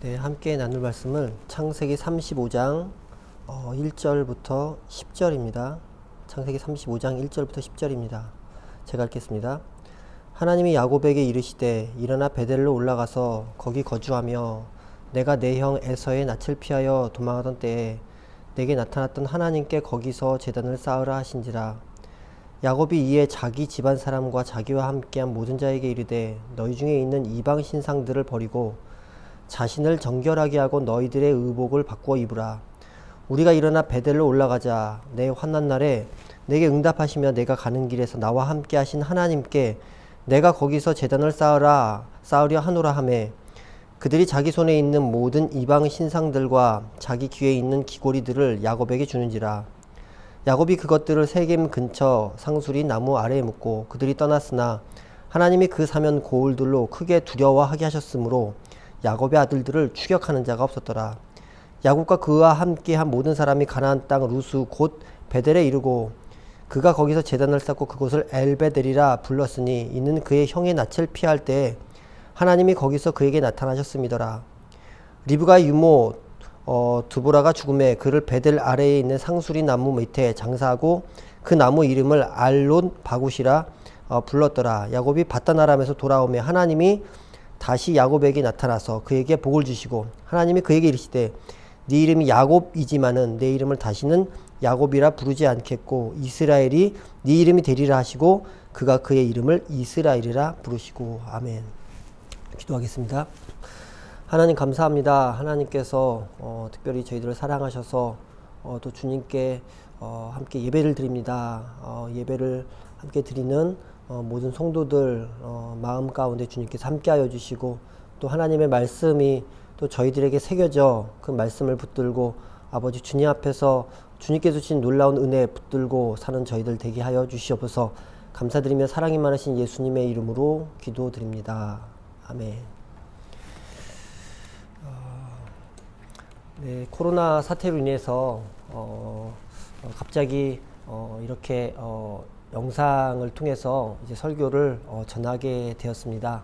네, 함께 나눌 말씀은 창세기 35장 1절부터 10절입니다. 창세기 35장 1절부터 10절입니다. 제가 읽겠습니다. 하나님이 야곱에게 이르시되 일어나 베델로 올라가서 거기 거주하며 내가 내 형 에서의 낯을 피하여 도망하던 때에 내게 나타났던 하나님께 거기서 제단을 쌓으라 하신지라. 야곱이 이에 자기 집안 사람과 자기와 함께한 모든 자에게 이르되 너희 중에 있는 이방 신상들을 버리고 자신을 정결하게 하고 너희들의 의복을 바꾸어 입으라. 우리가 일어나 베델로 올라가자. 내 환난 날에 내게 응답하시며 내가 가는 길에서 나와 함께 하신 하나님께 내가 거기서 제단을 쌓으려 하노라 하매 그들이 자기 손에 있는 모든 이방 신상들과 자기 귀에 있는 귀고리들을 야곱에게 주는지라. 야곱이 그것들을 세겜 근처 상수리 나무 아래에 묻고 그들이 떠났으나 하나님이 그 사면 고울들로 크게 두려워하게 하셨으므로 야곱의 아들들을 추격하는 자가 없었더라. 야곱과 그와 함께한 모든 사람이 가나안 땅 루스 곧 베델에 이르고 그가 거기서 제단을 쌓고 그곳을 엘베델이라 불렀으니 이는 그의 형의 낯을 피할 때에 하나님이 거기서 그에게 나타나셨음이더라. 리브가의 유모 두보라가 죽음에 그를 베델 아래에 있는 상수리 나무 밑에 장사하고 그 나무 이름을 알론 바굿이라 불렀더라. 야곱이 바단 아람에서 돌아오며 하나님이 다시 야곱에게 나타나서 그에게 복을 주시고 하나님이 그에게 이르시되 네 이름이 야곱이지만은 내 이름을 다시는 야곱이라 부르지 않겠고 이스라엘이 네 이름이 되리라 하시고 그가 그의 이름을 이스라엘이라 부르시고. 아멘. 기도하겠습니다. 하나님 감사합니다. 하나님께서 특별히 저희들을 사랑하셔서 또 주님께 함께 예배를 드립니다. 예배를 함께 드리는 모든 성도들 마음 가운데 주님께서 함께하여 주시고 또 하나님의 말씀이 또 저희들에게 새겨져 그 말씀을 붙들고 아버지 주님 앞에서 주님께서 주신 놀라운 은혜 붙들고 사는 저희들 되게 하여 주시옵소서. 감사드리며 사랑이 많으신 예수님의 이름으로 기도드립니다. 아멘. 네, 코로나 사태로 인해서 갑자기 이렇게 영상을 통해서 이제 설교를 전하게 되었습니다.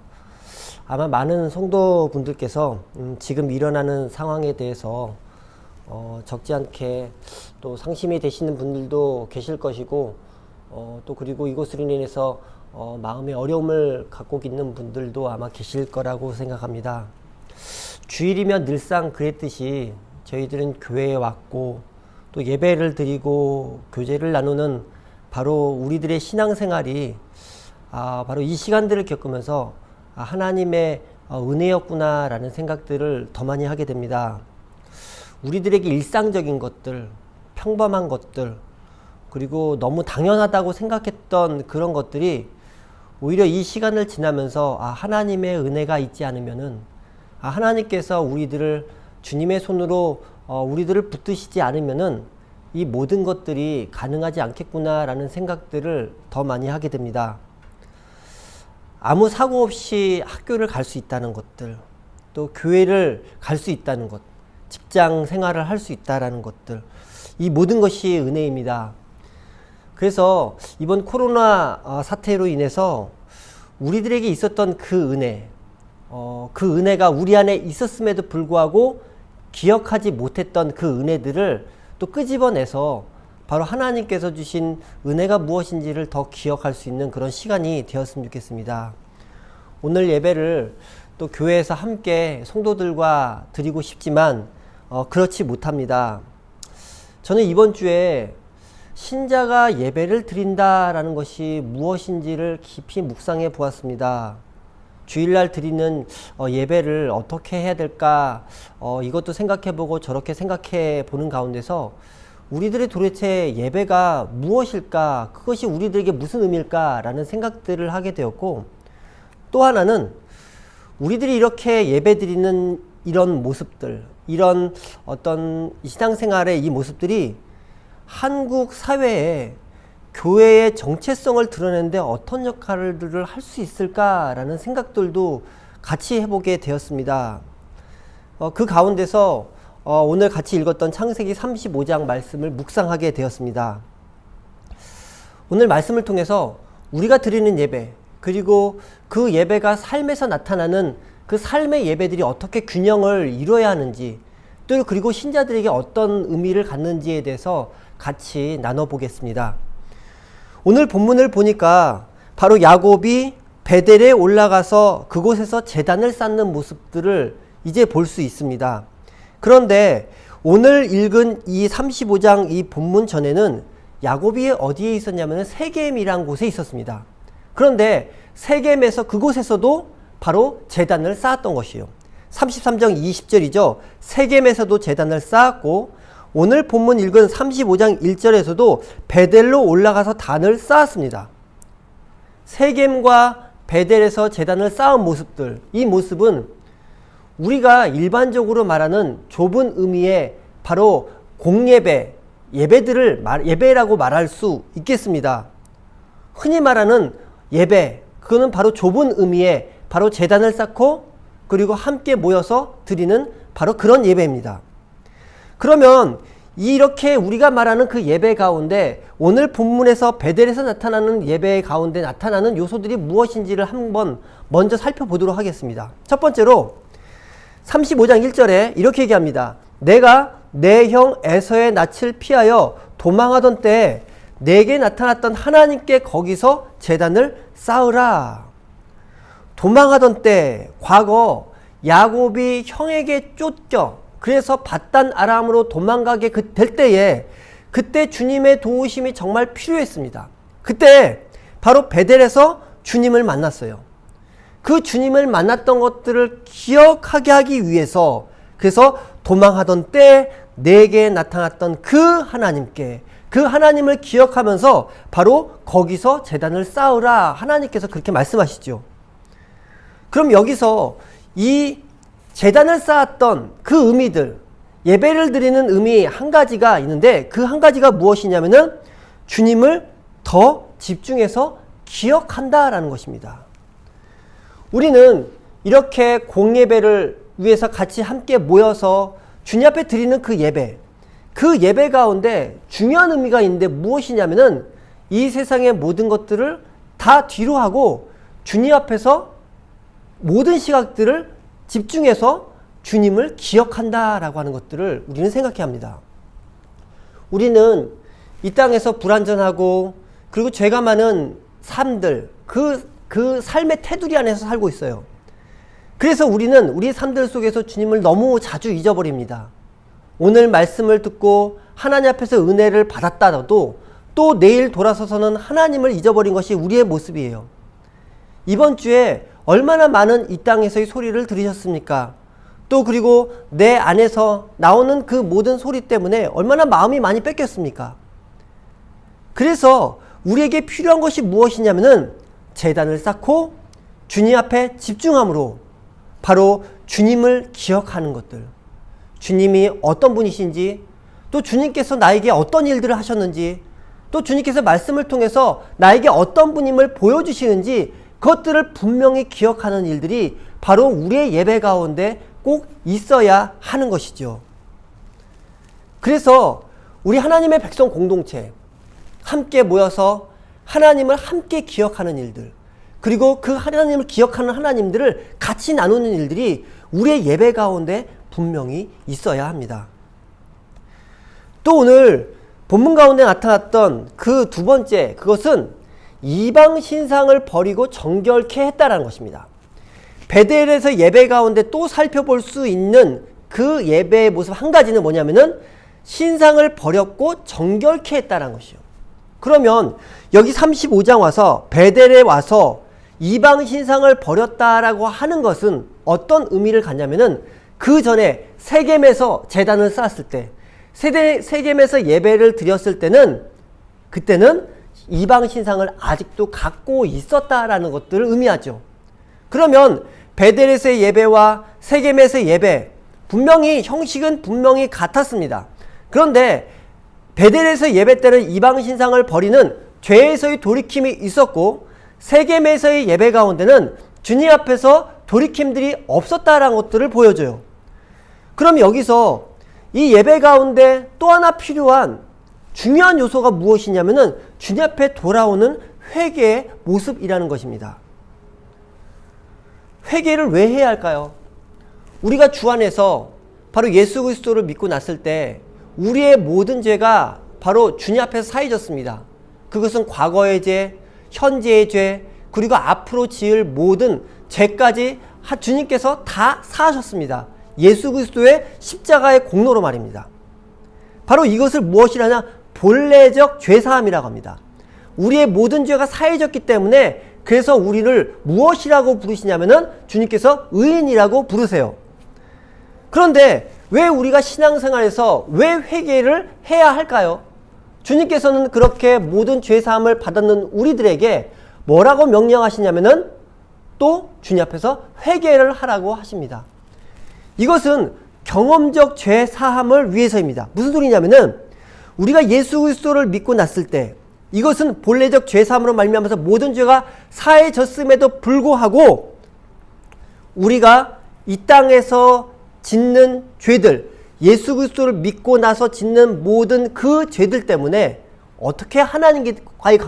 아마 많은 성도분들께서 지금 일어나는 상황에 대해서 적지 않게 또 상심이 되시는 분들도 계실 것이고 또 그리고 이것으로 인해서 마음의 어려움을 갖고 있는 분들도 아마 계실 거라고 생각합니다. 주일이면 늘상 그랬듯이 저희들은 교회에 왔고 또 예배를 드리고 교제를 나누는 바로 우리들의 신앙생활이 바로 이 시간들을 겪으면서 하나님의 은혜였구나 라는 생각들을 더 많이 하게 됩니다. 우리들에게 일상적인 것들, 평범한 것들, 그리고 너무 당연하다고 생각했던 그런 것들이 오히려 이 시간을 지나면서 하나님의 은혜가 있지 않으면은 하나님께서 우리들을 주님의 손으로 우리들을 붙드시지 않으면은 이 모든 것들이 가능하지 않겠구나 라는 생각들을 더 많이 하게 됩니다. 아무 사고 없이 학교를 갈 수 있다는 것들, 또 교회를 갈 수 있다는 것, 직장 생활을 할 수 있다는 것들, 이 모든 것이 은혜입니다. 그래서 이번 코로나 사태로 인해서 우리들에게 있었던 그 은혜, 그 은혜가 우리 안에 있었음에도 불구하고 기억하지 못했던 그 은혜들을 또 끄집어내서 바로 하나님께서 주신 은혜가 무엇인지를 더 기억할 수 있는 그런 시간이 되었으면 좋겠습니다. 오늘 예배를 또 교회에서 함께 성도들과 드리고 싶지만 그렇지 못합니다. 저는 이번 주에 신자가 예배를 드린다라는 것이 무엇인지를 깊이 묵상해 보았습니다. 주일날 드리는 예배를 어떻게 해야 될까 이것도 생각해보고 저렇게 생각해 보는 가운데서 우리들의 도대체 예배가 무엇일까, 그것이 우리들에게 무슨 의미일까 라는 생각들을 하게 되었고, 또 하나는 우리들이 이렇게 예배 드리는 이런 모습들, 이런 어떤 신앙생활의 이 모습들이 한국 사회에 교회의 정체성을 드러내는데 어떤 역할들을 할 수 있을까라는 생각들도 같이 해보게 되었습니다. 그 가운데서 오늘 같이 읽었던 창세기 35장 말씀을 묵상하게 되었습니다. 오늘 말씀을 통해서 우리가 드리는 예배, 그리고 그 예배가 삶에서 나타나는 그 삶의 예배들이 어떻게 균형을 이루어야 하는지, 또 그리고 신자들에게 어떤 의미를 갖는지에 대해서 같이 나눠보겠습니다. 오늘 본문을 보니까 바로 야곱이 베델에 올라가서 그곳에서 제단을 쌓는 모습들을 이제 볼 수 있습니다. 그런데 오늘 읽은 이 35장 이 본문 전에는 야곱이 어디에 있었냐면 세겜이란 곳에 있었습니다. 그런데 세겜에서 그곳에서도 바로 제단을 쌓았던 것이에요. 33장 20절이죠. 세겜에서도 제단을 쌓았고, 오늘 본문 읽은 35장 1절에서도 베델로 올라가서 단을 쌓았습니다. 세겜과 베델에서 제단을 쌓은 모습들, 이 모습은 우리가 일반적으로 말하는 좁은 의미의 바로 공예배, 예배라고 말할 수 있겠습니다. 흔히 말하는 예배, 그거는 바로 좁은 의미의 바로 제단을 쌓고 그리고 함께 모여서 드리는 바로 그런 예배입니다. 그러면 이렇게 우리가 말하는 그 예배 가운데 오늘 본문에서 베델에서 나타나는 예배 가운데 나타나는 요소들이 무엇인지를 한번 먼저 살펴보도록 하겠습니다. 첫 번째로 35장 1절에 이렇게 얘기합니다. 내가 내 형 에서의 낯을 피하여 도망하던 때에 내게 나타났던 하나님께 거기서 제단을 쌓으라. 도망하던 때, 과거 야곱이 형에게 쫓겨 그래서 밧단 아람으로 도망가게 될 때에 그때 주님의 도우심이 정말 필요했습니다. 그때 바로 베델에서 주님을 만났어요. 그 주님을 만났던 것들을 기억하게 하기 위해서, 그래서 도망하던 때 내게 나타났던 그 하나님께, 그 하나님을 기억하면서 바로 거기서 제단을 쌓으라, 하나님께서 그렇게 말씀하시죠. 그럼 여기서 이 제단을 쌓았던 그 의미들, 예배를 드리는 의미 한 가지가 있는데 그 한 가지가 무엇이냐면은 주님을 더 집중해서 기억한다라는 것입니다. 우리는 이렇게 공예배를 위해서 같이 함께 모여서 주님 앞에 드리는 그 예배 가운데 중요한 의미가 있는데 무엇이냐면은 이 세상의 모든 것들을 다 뒤로 하고 주님 앞에서 모든 시각들을 집중해서 주님을 기억한다라고 하는 것들을 우리는 생각해야 합니다. 우리는 이 땅에서 불완전하고 그리고 죄가 많은 삶들, 그 삶의 테두리 안에서 살고 있어요. 그래서 우리는 우리 삶들 속에서 주님을 너무 자주 잊어버립니다. 오늘 말씀을 듣고 하나님 앞에서 은혜를 받았다도 또 내일 돌아서서는 하나님을 잊어버린 것이 우리의 모습이에요. 이번 주에 얼마나 많은 이 땅에서의 소리를 들으셨습니까? 또 그리고 내 안에서 나오는 그 모든 소리 때문에 얼마나 마음이 많이 뺏겼습니까? 그래서 우리에게 필요한 것이 무엇이냐면은 제단을 쌓고 주님 앞에 집중함으로 바로 주님을 기억하는 것들, 주님이 어떤 분이신지, 또 주님께서 나에게 어떤 일들을 하셨는지, 또 주님께서 말씀을 통해서 나에게 어떤 분임을 보여주시는지 그것들을 분명히 기억하는 일들이 바로 우리의 예배 가운데 꼭 있어야 하는 것이죠. 그래서 우리 하나님의 백성 공동체 함께 모여서 하나님을 함께 기억하는 일들, 그리고 그 하나님을 기억하는 하나님들을 같이 나누는 일들이 우리의 예배 가운데 분명히 있어야 합니다. 또 오늘 본문 가운데 나타났던 그 두 번째, 그것은 이방 신상을 버리고 정결케 했다라는 것입니다. 베델에서 예배 가운데 또 살펴볼 수 있는 그 예배의 모습 한 가지는 뭐냐면은 신상을 버렸고 정결케 했다라는 것이요. 그러면 여기 35장 와서 베델에 와서 이방 신상을 버렸다라고 하는 것은 어떤 의미를 갖냐면은 그 전에 세겜에서 제단을 쌓았을 때, 세겜에서 예배를 드렸을 때는 그때는 이방 신상을 아직도 갖고 있었다라는 것들을 의미하죠. 그러면 베델에서의 예배와 세겜에서의 예배, 분명히 형식은 분명히 같았습니다. 그런데 베델에서의 예배 때는 이방 신상을 버리는 죄에서의 돌이킴이 있었고, 세겜에서의 예배 가운데는 주님 앞에서 돌이킴들이 없었다라는 것들을 보여줘요. 그럼 여기서 이 예배 가운데 또 하나 필요한 중요한 요소가 무엇이냐면은 주님 앞에 돌아오는 회개의 모습이라는 것입니다. 회개를 왜 해야 할까요? 우리가 주 안에서 바로 예수 그리스도를 믿고 났을 때 우리의 모든 죄가 바로 주님 앞에서 사해졌습니다. 그것은 과거의 죄, 현재의 죄, 그리고 앞으로 지을 모든 죄까지 주님께서 다 사하셨습니다. 예수 그리스도의 십자가의 공로로 말입니다. 바로 이것을 무엇이라냐? 본래적 죄사함이라고 합니다. 우리의 모든 죄가 사해졌기 때문에 그래서 우리를 무엇이라고 부르시냐면은 주님께서 의인이라고 부르세요. 그런데 왜 우리가 신앙생활에서 왜 회개를 해야 할까요? 주님께서는 그렇게 모든 죄사함을 받았는 우리들에게 뭐라고 명령하시냐면은 또 주님 앞에서 회개를 하라고 하십니다. 이것은 경험적 죄사함을 위해서입니다. 무슨 소리냐면은 우리가 예수 그리스도를 믿고 났을 때 이것은 본래적 죄사함으로 말미암아서 모든 죄가 사해졌음에도 불구하고 우리가 이 땅에서 짓는 죄들, 예수 그리스도를 믿고 나서 짓는 모든 그 죄들 때문에 어떻게 하나님과의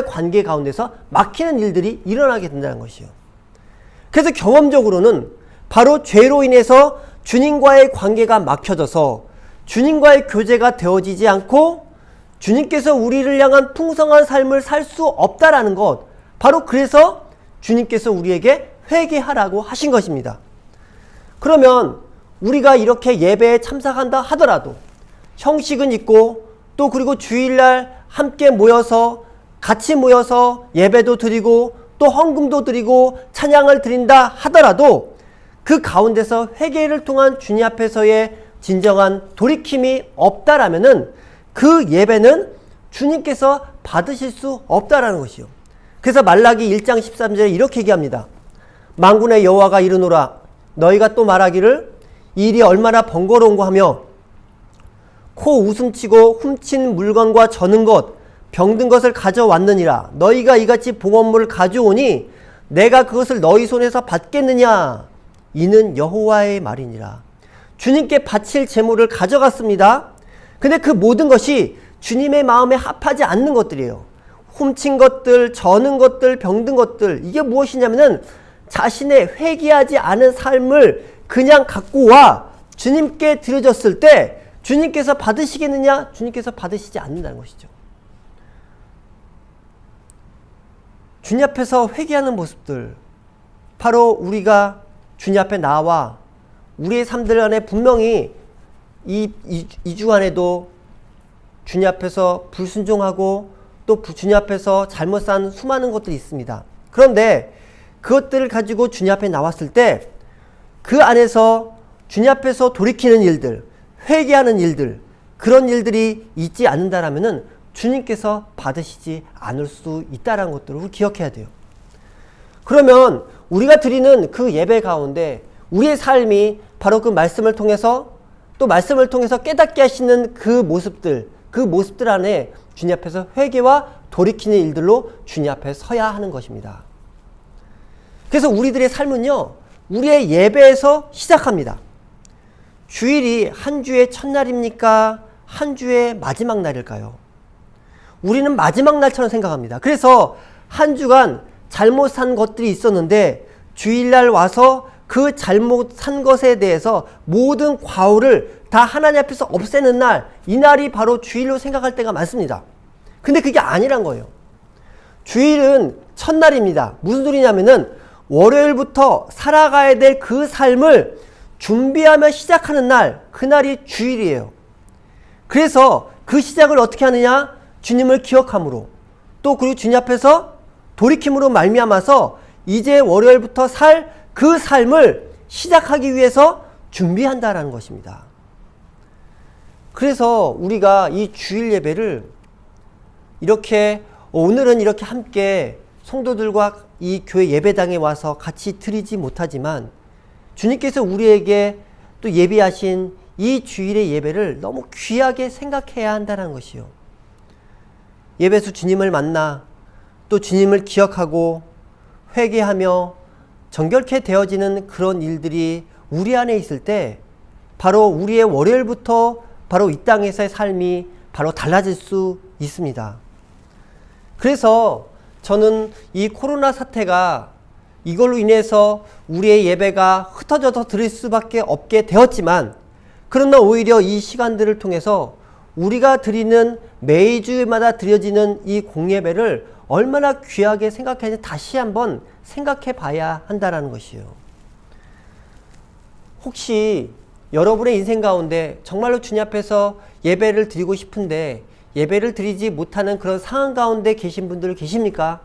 관계 가운데서 막히는 일들이 일어나게 된다는 것이요. 그래서 경험적으로는 바로 죄로 인해서 주님과의 관계가 막혀져서 주님과의 교제가 되어지지 않고 주님께서 우리를 향한 풍성한 삶을 살 수 없다라는 것, 바로 그래서 주님께서 우리에게 회개하라고 하신 것입니다. 그러면 우리가 이렇게 예배에 참석한다 하더라도 형식은 있고 또 그리고 주일날 함께 모여서 같이 모여서 예배도 드리고 또 헌금도 드리고 찬양을 드린다 하더라도 그 가운데서 회개를 통한 주님 앞에서의 진정한 돌이킴이 없다라면은 그 예배는 주님께서 받으실 수 없다라는 것이요. 그래서 말라기 1장 13절에 이렇게 얘기합니다. 만군의 여호와가 이르노라 너희가 또 말하기를 이 일이 얼마나 번거로운고 하며 코 웃음치고 훔친 물건과 저는 것 병든 것을 가져왔느니라. 너희가 이같이 봉헌물을 가져오니 내가 그것을 너희 손에서 받겠느냐. 이는 여호와의 말이니라. 주님께 바칠 제물을 가져갔습니다. 근데 그 모든 것이 주님의 마음에 합하지 않는 것들이에요. 훔친 것들, 저는 것들, 병든 것들, 이게 무엇이냐면은 자신의 회개하지 않은 삶을 그냥 갖고 와 주님께 드려졌을 때 주님께서 받으시겠느냐? 주님께서 받으시지 않는다는 것이죠. 주님 앞에서 회개하는 모습들, 바로 우리가 주님 앞에 나와 우리의 삶들 안에 분명히 이 주간에도 주님 앞에서 불순종하고 또 주님 앞에서 잘못 산 수많은 것들이 있습니다. 그런데 그것들을 가지고 주님 앞에 나왔을 때 그 안에서 주님 앞에서 돌이키는 일들, 회개하는 일들, 그런 일들이 있지 않는다라면은 주님께서 받으시지 않을 수 있다는 것들을 기억해야 돼요. 그러면 우리가 드리는 그 예배 가운데 우리의 삶이 바로 그 말씀을 통해서 또 말씀을 통해서 깨닫게 하시는 그 모습들 안에 주님 앞에서 회개와 돌이키는 일들로 주님 앞에 서야 하는 것입니다. 그래서 우리들의 삶은요, 우리의 예배에서 시작합니다. 주일이 한 주의 첫날입니까? 한 주의 마지막 날일까요? 우리는 마지막 날처럼 생각합니다. 그래서 한 주간 잘못 산 것들이 있었는데 주일날 와서 그 잘못 산 것에 대해서 모든 과오를 다 하나님 앞에서 없애는 날, 이 날이 바로 주일로 생각할 때가 많습니다. 근데 그게 아니란 거예요. 주일은 첫날입니다. 무슨 소리냐면은 월요일부터 살아가야 될 그 삶을 준비하며 시작하는 날, 그날이 주일이에요. 그래서 그 시작을 어떻게 하느냐? 주님을 기억함으로, 또 그리고 주님 앞에서 돌이킴으로 말미암아서 이제 월요일부터 살 그 삶을 시작하기 위해서 준비한다라는 것입니다. 그래서 우리가 이 주일 예배를 이렇게 오늘은 이렇게 함께 성도들과 이 교회 예배당에 와서 같이 드리지 못하지만 주님께서 우리에게 또 예비하신 이 주일의 예배를 너무 귀하게 생각해야 한다는 것이요. 예배에서 주님을 만나 또 주님을 기억하고 회개하며 정결케 되어지는 그런 일들이 우리 안에 있을 때 바로 우리의 월요일부터 바로 이 땅에서의 삶이 바로 달라질 수 있습니다. 그래서 저는 이 코로나 사태가 이걸로 인해서 우리의 예배가 흩어져서 드릴 수밖에 없게 되었지만, 그러나 오히려 이 시간들을 통해서 우리가 드리는 매주마다 드려지는 이 공예배를 얼마나 귀하게 생각하는지 다시 한번 생각해 봐야 한다는 것이요. 혹시 여러분의 인생 가운데 정말로 주님 앞에서 예배를 드리고 싶은데 예배를 드리지 못하는 그런 상황 가운데 계신 분들 계십니까?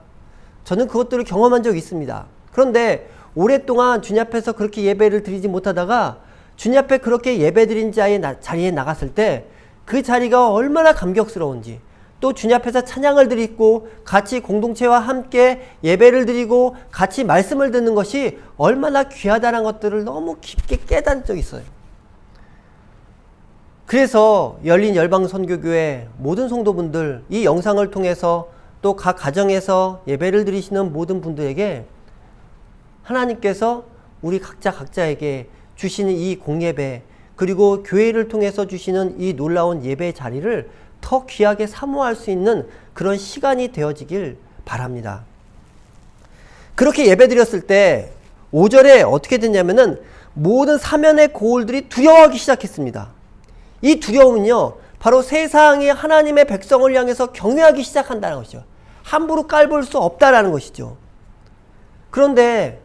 저는 그것들을 경험한 적이 있습니다. 그런데 오랫동안 주님 앞에서 그렇게 예배를 드리지 못하다가 주님 앞에 그렇게 예배 드린 자리에 나갔을 때 그 자리가 얼마나 감격스러운지, 또 주님 앞에서 찬양을 드리고 같이 공동체와 함께 예배를 드리고 같이 말씀을 듣는 것이 얼마나 귀하다는 것들을 너무 깊게 깨달은 적이 있어요. 그래서 열린 열방선교교회 모든 성도분들, 이 영상을 통해서 또 각 가정에서 예배를 드리시는 모든 분들에게 하나님께서 우리 각자에게 주시는 이 공예배, 그리고 교회를 통해서 주시는 이 놀라운 예배 자리를 더 귀하게 사모할 수 있는 그런 시간이 되어지길 바랍니다. 그렇게 예배 드렸을 때 5절에 어떻게 됐냐면은 모든 사면의 고울들이 두려워하기 시작했습니다. 이 두려움은요, 바로 세상이 하나님의 백성을 향해서 경외하기 시작한다는 것이죠. 함부로 깔볼 수 없다라는 것이죠. 그런데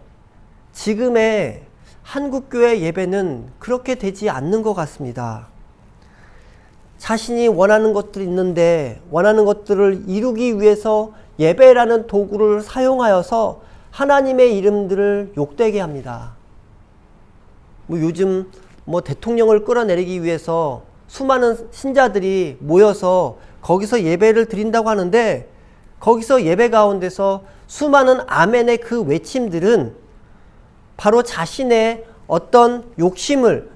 지금의 한국교회 예배는 그렇게 되지 않는 것 같습니다. 자신이 원하는 것들이 있는데 원하는 것들을 이루기 위해서 예배라는 도구를 사용하여서 하나님의 이름들을 욕되게 합니다. 요즘 대통령을 끌어내리기 위해서 수많은 신자들이 모여서 거기서 예배를 드린다고 하는데, 거기서 예배 가운데서 수많은 아멘의 그 외침들은 바로 자신의 어떤 욕심을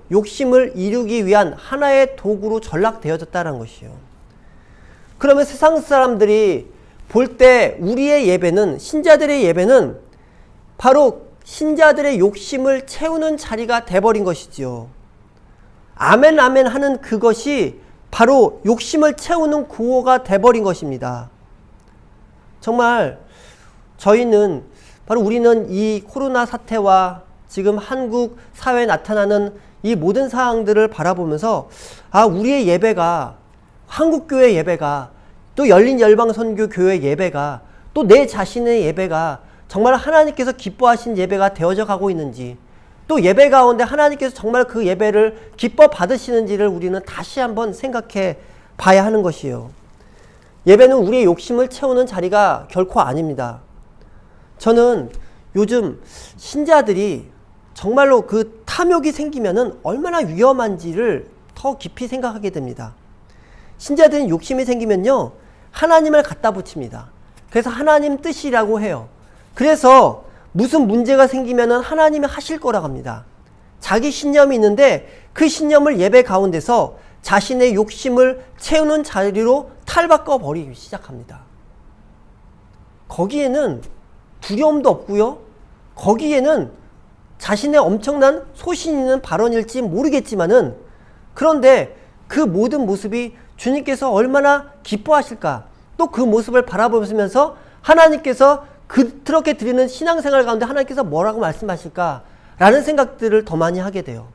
이루기 위한 하나의 도구로 전락되어졌다는 것이요. 그러면 세상 사람들이 볼 때 우리의 예배는, 신자들의 예배는 바로 신자들의 욕심을 채우는 자리가 돼버린 것이지요. 아멘 아멘 하는 그것이 바로 욕심을 채우는 구호가 돼버린 것입니다. 정말 우리는 이 코로나 사태와 지금 한국 사회에 나타나는 이 모든 상황들을 바라보면서 우리의 예배가, 한국교회 예배가, 또 열린 열방선교교회 예배가, 또 내 자신의 예배가 정말 하나님께서 기뻐하신 예배가 되어져 가고 있는지, 또 예배 가운데 하나님께서 정말 그 예배를 기뻐 받으시는지를 우리는 다시 한번 생각해 봐야 하는 것이에요. 예배는 우리의 욕심을 채우는 자리가 결코 아닙니다. 저는 요즘 신자들이 정말로 그 탐욕이 생기면은 얼마나 위험한지를 더 깊이 생각하게 됩니다. 신자들은 욕심이 생기면요, 하나님을 갖다 붙입니다. 그래서 하나님 뜻이라고 해요. 그래서 무슨 문제가 생기면은 하나님이 하실 거라고 합니다. 자기 신념이 있는데 그 신념을 예배 가운데서 자신의 욕심을 채우는 자리로 탈바꿔 버리기 시작합니다. 거기에는 두려움도 없고요, 거기에는 자신의 엄청난 소신 있는 발언일지 모르겠지만은, 그런데 그 모든 모습이 주님께서 얼마나 기뻐하실까, 또 그 모습을 바라보면서 하나님께서 그렇게 드리는 신앙생활 가운데 하나님께서 뭐라고 말씀하실까 라는 생각들을 더 많이 하게 돼요.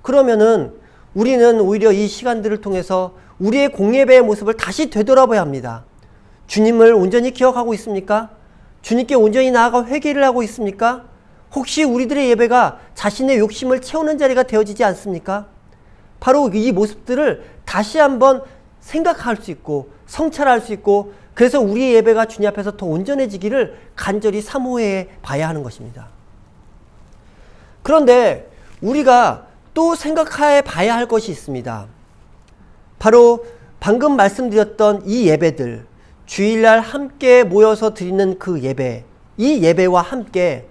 그러면은 우리는 오히려 이 시간들을 통해서 우리의 공예배의 모습을 다시 되돌아봐야 합니다. 주님을 온전히 기억하고 있습니까? 주님께 온전히 나아가 회개를 하고 있습니까? 혹시 우리들의 예배가 자신의 욕심을 채우는 자리가 되어지지 않습니까? 바로 이 모습들을 다시 한번 생각할 수 있고 성찰할 수 있고, 그래서 우리의 예배가 주님 앞에서 더 온전해지기를 간절히 사모해 봐야 하는 것입니다. 그런데 우리가 또 생각해 봐야 할 것이 있습니다. 바로 방금 말씀드렸던 이 예배들, 주일날 함께 모여서 드리는 그 예배, 이 예배와 함께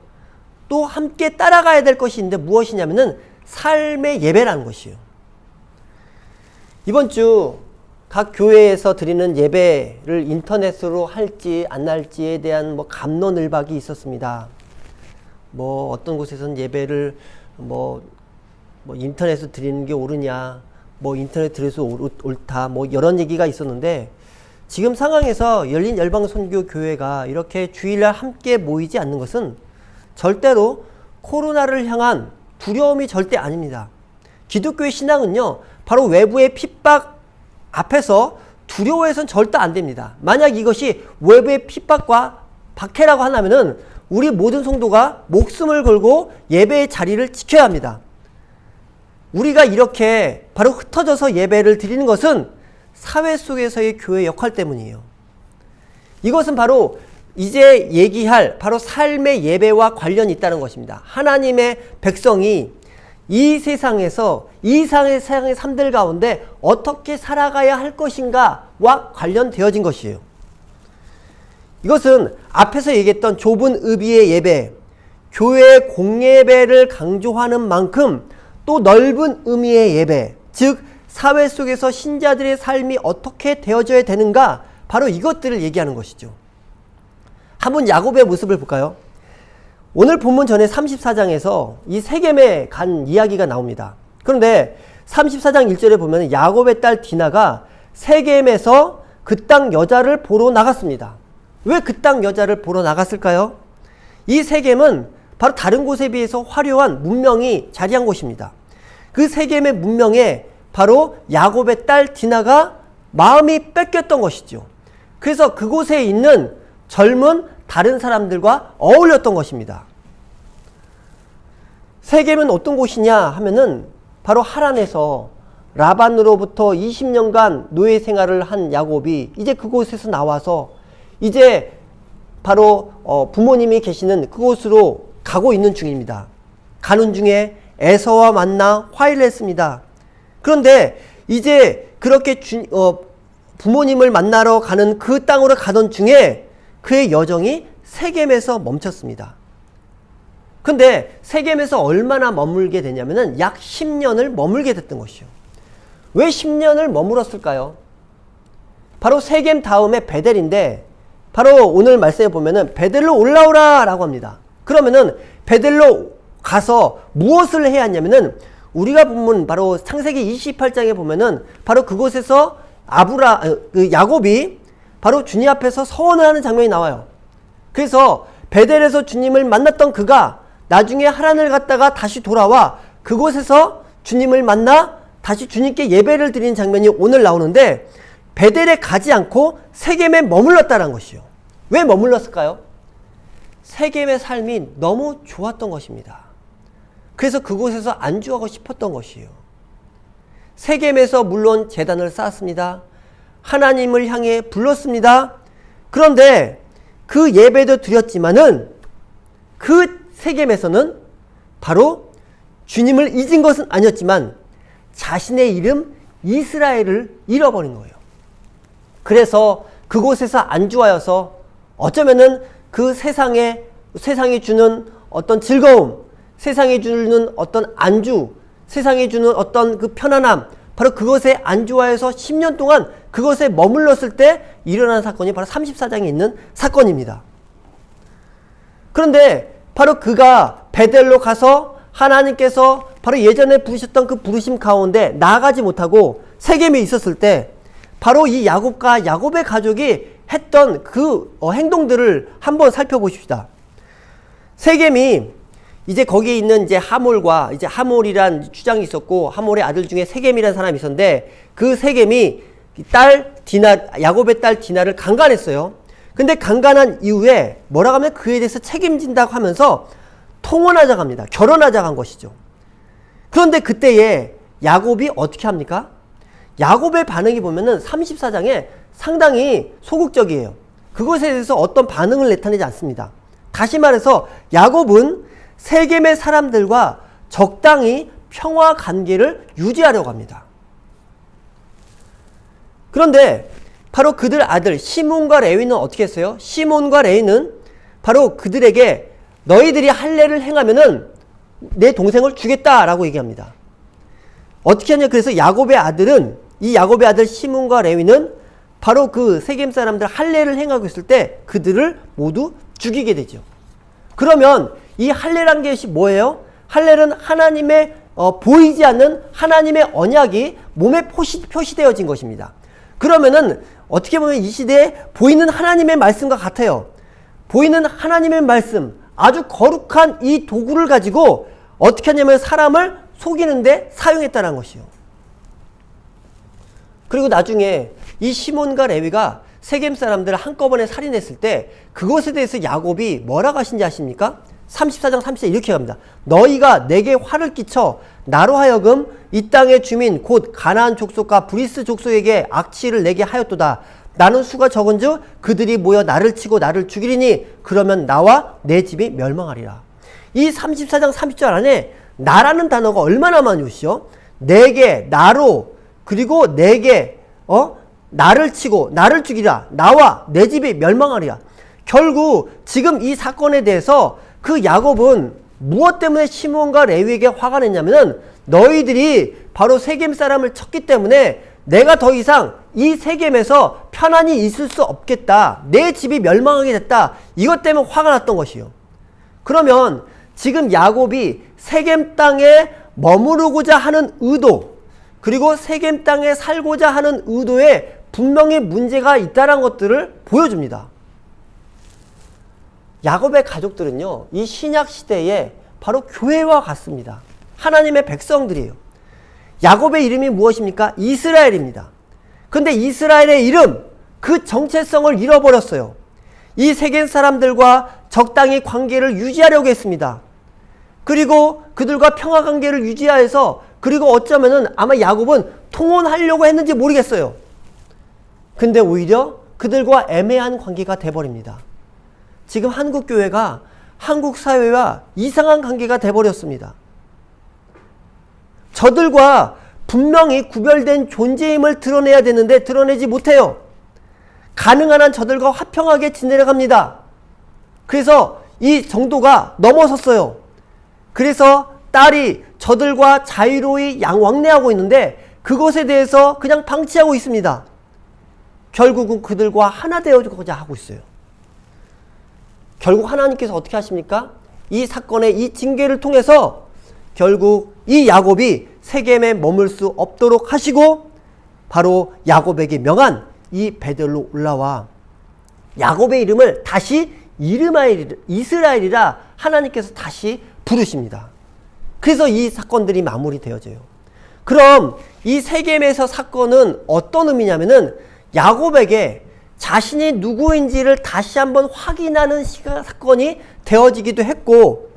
또 함께 따라가야 될 것이 있는데 무엇이냐면은 삶의 예배라는 것이요. 이번 주 각 교회에서 드리는 예배를 인터넷으로 할지 안 할지에 대한 갑론을박이 있었습니다. 어떤 곳에서는 예배를 인터넷으로 드리는 게 옳으냐, 인터넷 드려서 옳다, 이런 얘기가 있었는데, 지금 상황에서 열린 열방선교교회가 이렇게 주일날 함께 모이지 않는 것은 절대로 코로나를 향한 두려움이 절대 아닙니다. 기독교의 신앙은요, 바로 외부의 핍박 앞에서 두려워해서는 절대 안 됩니다. 만약 이것이 외부의 핍박과 박해라고 한다면은 우리 모든 성도가 목숨을 걸고 예배의 자리를 지켜야 합니다. 우리가 이렇게 바로 흩어져서 예배를 드리는 것은 사회 속에서의 교회의 역할 때문이에요. 이것은 바로 이제 얘기할 바로 삶의 예배와 관련이 있다는 것입니다. 하나님의 백성이 이 세상에서 이 세상의 삶들 가운데 어떻게 살아가야 할 것인가와 관련되어진 것이에요. 이것은 앞에서 얘기했던 좁은 의미의 예배, 교회의 공예배를 강조하는 만큼 또 넓은 의미의 예배, 즉 사회 속에서 신자들의 삶이 어떻게 되어져야 되는가, 바로 이것들을 얘기하는 것이죠. 한번 야곱의 모습을 볼까요? 오늘 본문 전에 34장에서 이 세겜에 간 이야기가 나옵니다. 그런데 34장 1절에 보면 야곱의 딸 디나가 세겜에서 그 땅 여자를 보러 나갔습니다. 왜 그 땅 여자를 보러 나갔을까요? 이 세겜은 바로 다른 곳에 비해서 화려한 문명이 자리한 곳입니다. 그 세겜의 문명에 바로 야곱의 딸 디나가 마음이 뺏겼던 것이죠. 그래서 그곳에 있는 젊은 다른 사람들과 어울렸던 것입니다. 세겜은 어떤 곳이냐 하면은 바로 하란에서 라반으로부터 20년간 노예 생활을 한 야곱이 이제 그곳에서 나와서 이제 바로 부모님이 계시는 그곳으로 가고 있는 중입니다. 가는 중에 에서와 만나 화해를 했습니다. 그런데 이제 그렇게 부모님을 만나러 가는 그 땅으로 가던 중에 그의 여정이 세겜에서 멈췄습니다. 근데 세겜에서 얼마나 머물게 되냐면은 약 10년을 머물게 됐던 것이요. 왜 10년을 머물었을까요? 바로 세겜 다음에 베델인데, 바로 오늘 말씀에 보면은 베델로 올라오라 라고 합니다. 그러면은 베델로 가서 무엇을 해야 하냐면은 우리가 보면 바로 창세기 28장에 보면은 바로 그곳에서 야곱이 바로 주님 앞에서 서원을 하는 장면이 나와요. 그래서 베델에서 주님을 만났던 그가 나중에 하란을 갔다가 다시 돌아와 그곳에서 주님을 만나 다시 주님께 예배를 드리는 장면이 오늘 나오는데, 베델에 가지 않고 세겜에 머물렀다는 것이요. 왜 머물렀을까요? 세겜의 삶이 너무 좋았던 것입니다. 그래서 그곳에서 안주하고 싶었던 것이요. 세겜에서 물론 제단을 쌓았습니다. 하나님을 향해 불렀습니다. 그런데 그 예배도 드렸지만은 그 세겜에서는 바로 주님을 잊은 것은 아니었지만 자신의 이름 이스라엘을 잃어버린 거예요. 그래서 그곳에서 안주하여서 어쩌면은 그 세상이 주는 어떤 즐거움, 세상이 주는 어떤 안주, 세상이 주는 어떤 그 편안함, 바로 그것에 안주하여서 10년 동안 그것에 머물렀을 때 일어난 사건이 바로 34장에 있는 사건입니다. 그런데 바로 그가 베델로 가서 하나님께서 바로 예전에 부르셨던 그 부르심 가운데 나아가지 못하고 세겜에 있었을 때 바로 이 야곱과 야곱의 가족이 했던 그 행동들을 한번 살펴보십시다. 세겜이 이제 거기에 있는 이제 하몰과 이제 하몰이란 주장이 있었고 하몰의 아들 중에 세겜이라는 사람이 있었는데 그 세겜이 야곱의 딸 디나를 강간했어요. 근데 강간한 이후에 뭐라고 하면 그에 대해서 책임진다고 하면서 통혼하자고 합니다. 결혼하자고 한 것이죠. 그런데 그때에 야곱이 어떻게 합니까? 야곱의 반응이 보면은 34장에 상당히 소극적이에요. 그것에 대해서 어떤 반응을 나타내지 않습니다. 다시 말해서 야곱은 세겜의 사람들과 적당히 평화 관계를 유지하려고 합니다. 그런데 바로 그들 아들 시몬과 레위는 어떻게 했어요? 시몬과 레위는 바로 그들에게 너희들이 할례를 행하면은 내 동생을 주겠다라고 얘기합니다. 어떻게 하냐? 그래서 야곱의 아들 시몬과 레위는 바로 그 세겜 사람들 할례를 행하고 있을 때 그들을 모두 죽이게 되죠. 그러면 이 할례란 것이 뭐예요? 할례는 하나님의 보이지 않는 하나님의 언약이 몸에 표시되어진 것입니다. 그러면은 어떻게 보면 이 시대에 보이는 하나님의 말씀과 같아요. 보이는 하나님의 말씀, 아주 거룩한 이 도구를 가지고 어떻게 하냐면 사람을 속이는데 사용했다는 것이요. 그리고 나중에 이 시몬과 레위가 세겜 사람들을 한꺼번에 살인했을 때 그것에 대해서 야곱이 뭐라고 하신지 아십니까? 34장 30절 이렇게 합니다. 너희가 내게 화를 끼쳐 나로 하여금 이 땅의 주민 곧 가나안 족속과 브리스 족속에게 악취를 내게 하였도다. 나는 수가 적은즉 그들이 모여 나를 치고 나를 죽이리니 그러면 나와 내 집이 멸망하리라. 이 34장 30절 안에 나라는 단어가 얼마나 많이 오시죠? 내게, 나로, 그리고 내게, 나를 치고 나를 죽이라. 나와 내 집이 멸망하리라. 결국 지금 이 사건에 대해서 그 야곱은 무엇 때문에 시몬과 레위에게 화가 냈냐면은 너희들이 바로 세겜 사람을 쳤기 때문에 내가 더 이상 이 세겜에서 편안히 있을 수 없겠다. 내 집이 멸망하게 됐다. 이것 때문에 화가 났던 것이요. 그러면 지금 야곱이 세겜 땅에 머무르고자 하는 의도, 그리고 세겜 땅에 살고자 하는 의도에 분명히 문제가 있다는 것들을 보여줍니다. 야곱의 가족들은요, 이 신약 시대에 바로 교회와 같습니다. 하나님의 백성들이에요. 야곱의 이름이 무엇입니까? 이스라엘입니다. 근데 이스라엘의 이름, 그 정체성을 잃어버렸어요. 이 세겜 사람들과 적당히 관계를 유지하려고 했습니다. 그리고 그들과 평화 관계를 유지하여서, 그리고 어쩌면은 아마 야곱은 통혼하려고 했는지 모르겠어요. 근데 오히려 그들과 애매한 관계가 돼버립니다. 지금 한국 교회가 한국 사회와 이상한 관계가 돼버렸습니다. 저들과 분명히 구별된 존재임을 드러내야 되는데 드러내지 못해요. 가능한 한 저들과 화평하게 지내려갑니다. 그래서 이 정도가 넘어섰어요. 그래서 딸이 저들과 자유로이 왕래하고 있는데 그것에 대해서 그냥 방치하고 있습니다. 결국은 그들과 하나 되어주고자 하고 있어요. 결국 하나님께서 어떻게 하십니까? 이 사건의 이 징계를 통해서 결국 이 야곱이 세겜에 머물 수 없도록 하시고 바로 야곱에게 명한 이 베델로 올라와 야곱의 이름을 다시 이스라엘이라 하나님께서 다시 부르십니다. 그래서 이 사건들이 마무리되어져요. 그럼 이 세겜에서 사건은 어떤 의미냐면은 야곱에게 자신이 누구인지를 다시 한번 확인하는 사건이 되어지기도 했고,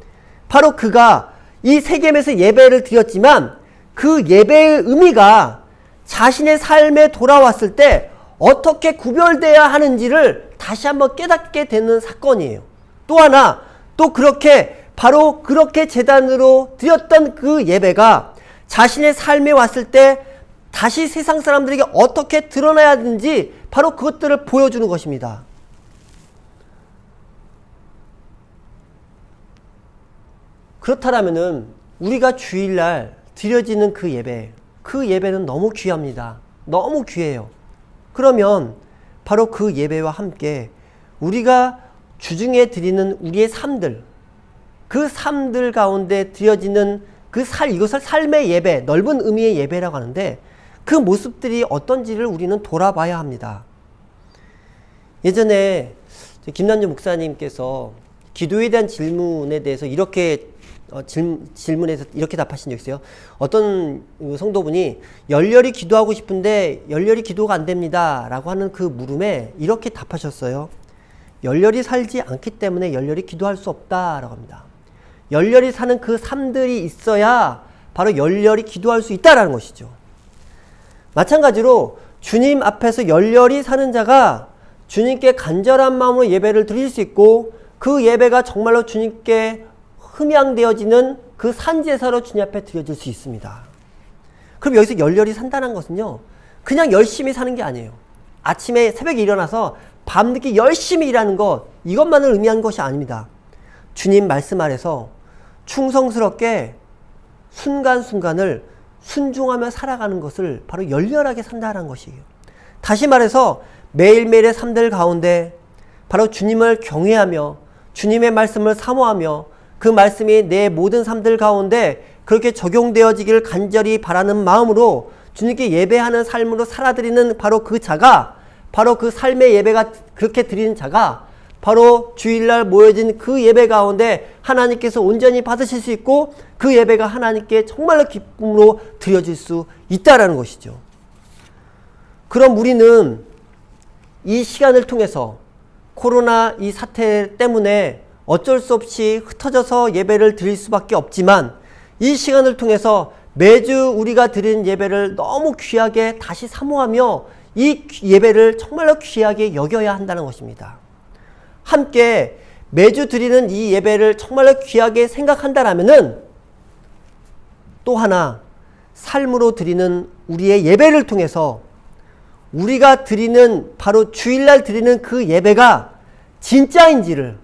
바로 그가 이 세겜에서 예배를 드렸지만 그 예배의 의미가 자신의 삶에 돌아왔을 때 어떻게 구별돼야 하는지를 다시 한번 깨닫게 되는 사건이에요. 또 하나, 또 그렇게 바로 그렇게 제단으로 드렸던 그 예배가 자신의 삶에 왔을 때 다시 세상 사람들에게 어떻게 드러나야 하는지 바로 그것들을 보여주는 것입니다. 그렇다면은 우리가 주일날 드려지는 그 예배는 너무 귀합니다. 너무 귀해요. 그러면 바로 그 예배와 함께 우리가 주중에 드리는 우리의 삶들, 그 삶들 가운데 드려지는 이것을 삶의 예배, 넓은 의미의 예배라고 하는데 그 모습들이 어떤지를 우리는 돌아봐야 합니다. 예전에 김남주 목사님께서 기도에 대한 질문에 대해서 이렇게 질문에서 이렇게 답하신 적 있어요. 어떤 성도분이 열렬히 기도하고 싶은데 열렬히 기도가 안 됩니다 라고 하는 그 물음에 이렇게 답하셨어요. 열렬히 살지 않기 때문에 열렬히 기도할 수 없다라고 합니다. 열렬히 사는 그 삶들이 있어야 바로 열렬히 기도할 수 있다라는 것이죠. 마찬가지로 주님 앞에서 열렬히 사는 자가 주님께 간절한 마음으로 예배를 드릴 수 있고 그 예배가 정말로 주님께 흠양되어지는 그 산제사로 주님 앞에 드려질 수 있습니다. 그럼 여기서 열렬히 산다는 것은요, 그냥 열심히 사는 게 아니에요. 아침에 새벽에 일어나서 밤늦게 열심히 일하는 것, 이것만을 의미하는 것이 아닙니다. 주님 말씀 아래서 충성스럽게 순간순간을 순종하며 살아가는 것을 바로 열렬하게 산다는 것이에요. 다시 말해서 매일매일의 삶들 가운데 바로 주님을 경외하며 주님의 말씀을 사모하며 그 말씀이 내 모든 삶들 가운데 그렇게 적용되어지기를 간절히 바라는 마음으로 주님께 예배하는 삶으로 살아드리는 바로 그 자가, 바로 그 삶의 예배가 그렇게 드리는 자가 바로 주일날 모여진 그 예배 가운데 하나님께서 온전히 받으실 수 있고 그 예배가 하나님께 정말로 기쁨으로 드려질 수 있다라는 것이죠. 그럼 우리는 이 시간을 통해서 코로나 이 사태 때문에 어쩔 수 없이 흩어져서 예배를 드릴 수밖에 없지만 이 시간을 통해서 매주 우리가 드리는 예배를 너무 귀하게 다시 사모하며 이 예배를 정말로 귀하게 여겨야 한다는 것입니다. 함께 매주 드리는 이 예배를 정말로 귀하게 생각한다라면은 또 하나 삶으로 드리는 우리의 예배를 통해서 우리가 드리는 바로 주일날 드리는 그 예배가 진짜인지를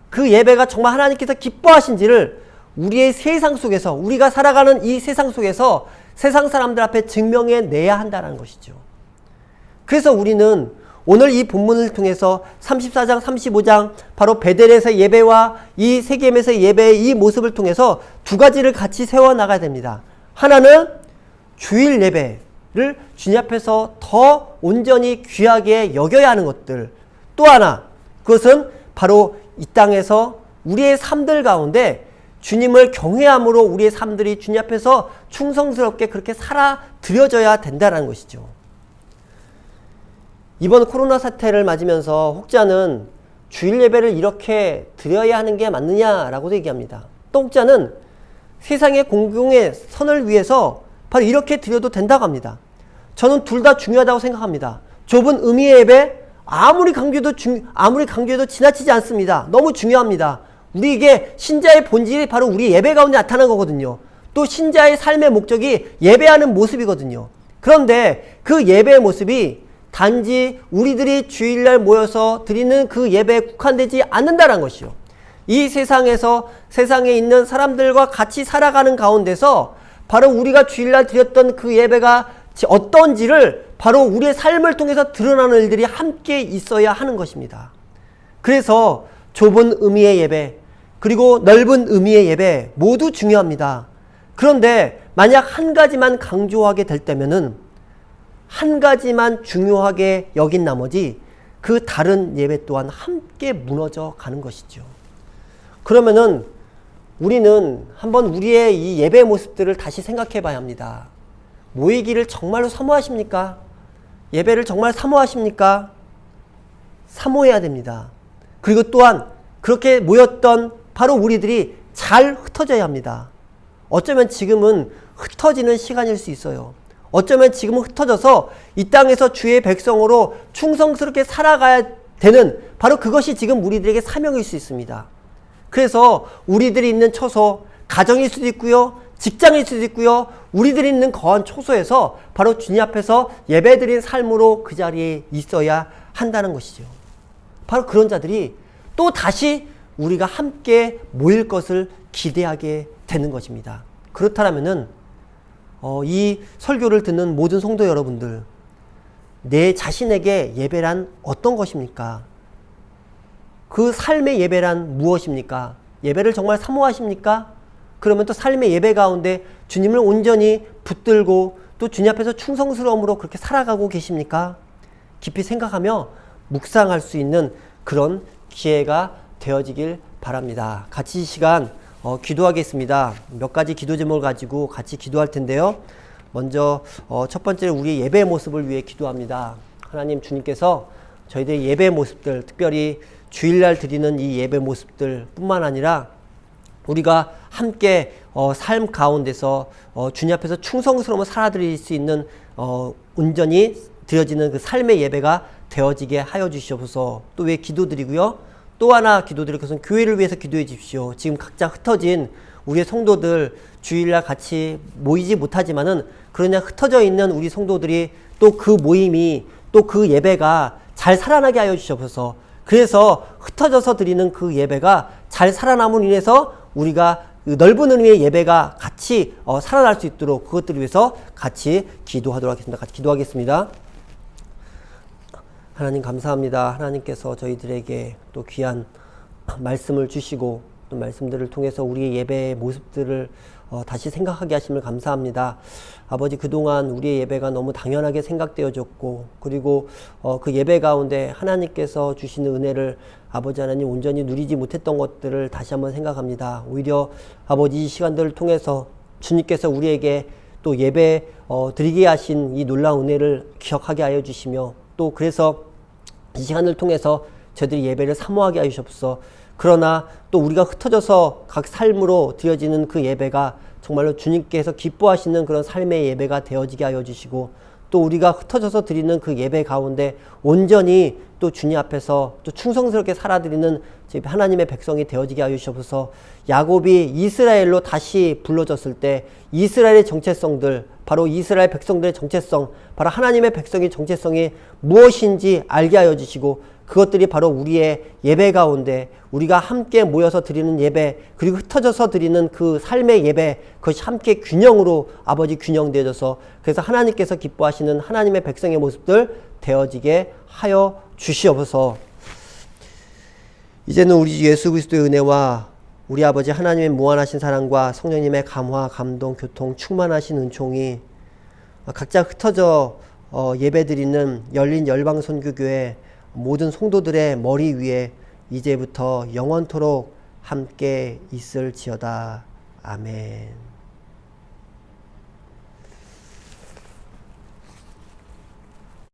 그 예배가 정말 하나님께서 기뻐하신지를 우리의 세상 속에서 우리가 살아가는 이 세상 속에서 세상 사람들 앞에 증명해 내야 한다는 것이죠. 그래서 우리는 오늘 이 본문을 통해서 34장 35장 바로 베델에서 예배와 이 세겜에서 예배의 이 모습을 통해서 두 가지를 같이 세워나가야 됩니다. 하나는 주일 예배를 주님 앞에서 더 온전히 귀하게 여겨야 하는 것들, 또 하나 그것은 바로 이 땅에서 우리의 삶들 가운데 주님을 경외함으로 우리의 삶들이 주님 앞에서 충성스럽게 그렇게 살아 드려져야 된다는 것이죠. 이번 코로나 사태를 맞으면서 혹자는 주일 예배를 이렇게 드려야 하는 게 맞느냐라고 얘기합니다. 또 혹자는 세상의 공공의 선을 위해서 바로 이렇게 드려도 된다고 합니다. 저는 둘 다 중요하다고 생각합니다. 좁은 의미의 예배 아무리 강조해도 지나치지 않습니다. 너무 중요합니다. 우리 이게 신자의 본질이 바로 우리 예배 가운데 나타난 거거든요. 또 신자의 삶의 목적이 예배하는 모습이거든요. 그런데 그 예배의 모습이 단지 우리들이 주일날 모여서 드리는 그 예배에 국한되지 않는다는 것이요. 이 세상에서 세상에 있는 사람들과 같이 살아가는 가운데서 바로 우리가 주일날 드렸던 그 예배가 어떤지를 바로 우리의 삶을 통해서 드러나는 일들이 함께 있어야 하는 것입니다. 그래서 좁은 의미의 예배 그리고 넓은 의미의 예배 모두 중요합니다. 그런데 만약 한 가지만 강조하게 될 때면은 한 가지만 중요하게 여긴 나머지 그 다른 예배 또한 함께 무너져 가는 것이죠. 그러면은 우리는 한번 우리의 이 예배 모습들을 다시 생각해 봐야 합니다. 모이기를 정말로 사모하십니까? 예배를 정말 사모하십니까? 사모해야 됩니다. 그리고 또한 그렇게 모였던 바로 우리들이 잘 흩어져야 합니다. 어쩌면 지금은 흩어지는 시간일 수 있어요. 어쩌면 지금은 흩어져서 이 땅에서 주의 백성으로 충성스럽게 살아가야 되는 바로 그것이 지금 우리들에게 사명일 수 있습니다. 그래서 우리들이 있는 처소, 가정일 수도 있고요. 직장일 수도 있고요. 우리들이 있는 거한 초소에서 바로 주님 앞에서 예배드린 삶으로 그 자리에 있어야 한다는 것이죠. 바로 그런 자들이 또 다시 우리가 함께 모일 것을 기대하게 되는 것입니다. 그렇다면은 이 설교를 듣는 모든 성도 여러분들, 내 자신에게 예배란 어떤 것입니까? 그 삶의 예배란 무엇입니까? 예배를 정말 사모하십니까? 그러면 또 삶의 예배 가운데 주님을 온전히 붙들고 또 주님 앞에서 충성스러움으로 그렇게 살아가고 계십니까? 깊이 생각하며 묵상할 수 있는 그런 기회가 되어지길 바랍니다. 같이 이 시간 기도하겠습니다. 몇 가지 기도 제목을 가지고 같이 기도할 텐데요. 먼저 첫 번째로 우리의 예배의 모습을 위해 기도합니다. 하나님, 주님께서 저희들의 예배의 모습들, 특별히 주일날 드리는 이 예배 모습들 뿐만 아니라 우리가 함께 삶 가운데서 주님 앞에서 충성스러움을 살아드릴 수 있는 온전히 드려지는 그 삶의 예배가 되어지게 하여 주시옵소서. 또 왜 기도드리고요. 또 하나 기도드릴 것은 교회를 위해서 기도해 주십시오. 지금 각자 흩어진 우리의 성도들 주일날 같이 모이지 못하지만은 그러냐 흩어져 있는 우리 성도들이 또 그 모임이 또 그 예배가 잘 살아나게 하여 주시옵소서. 그래서 흩어져서 드리는 그 예배가 잘 살아남으로 인해서 우리가 그 넓은 의미의 예배가 같이 살아날 수 있도록 그것들을 위해서 같이 기도하도록 하겠습니다. 같이 기도하겠습니다. 하나님 감사합니다. 하나님께서 저희들에게 또 귀한 말씀을 주시고 또 말씀들을 통해서 우리의 예배의 모습들을 다시 생각하게 하심을 감사합니다. 아버지, 그동안 우리의 예배가 너무 당연하게 생각되어졌고, 그리고 그 예배 가운데 하나님께서 주시는 은혜를 아버지 하나님 온전히 누리지 못했던 것들을 다시 한번 생각합니다. 오히려 아버지, 이 시간들을 통해서 주님께서 우리에게 또 예배 드리게 하신 이 놀라운 은혜를 기억하게 하여 주시며, 또 그래서 이 시간을 통해서 저희들이 예배를 사모하게 하여 주옵소서. 그러나 또 우리가 흩어져서 각 삶으로 드려지는 그 예배가 정말로 주님께서 기뻐하시는 그런 삶의 예배가 되어지게 하여 주시고, 또 우리가 흩어져서 드리는 그 예배 가운데 온전히 또 주님 앞에서 또 충성스럽게 살아드리는 하나님의 백성이 되어지게 하여 주옵소서. 야곱이 이스라엘로 다시 불러졌을 때 이스라엘의 정체성들, 바로 이스라엘 백성들의 정체성, 바로 하나님의 백성의 정체성이 무엇인지 알게 하여 주시고, 그것들이 바로 우리의 예배 가운데 우리가 함께 모여서 드리는 예배, 그리고 흩어져서 드리는 그 삶의 예배, 그것이 함께 균형으로 아버지 균형되어져서, 그래서 하나님께서 기뻐하시는 하나님의 백성의 모습들 되어지게 하여 주시옵소서. 이제는 우리 예수 그리스도의 은혜와 우리 아버지 하나님의 무한하신 사랑과 성령님의 감화, 감동, 교통, 충만하신 은총이 각자 흩어져 예배드리는 열린 열방선교교회 모든 성도들의 머리 위에 이제부터 영원토록 함께 있을지어다. 아멘.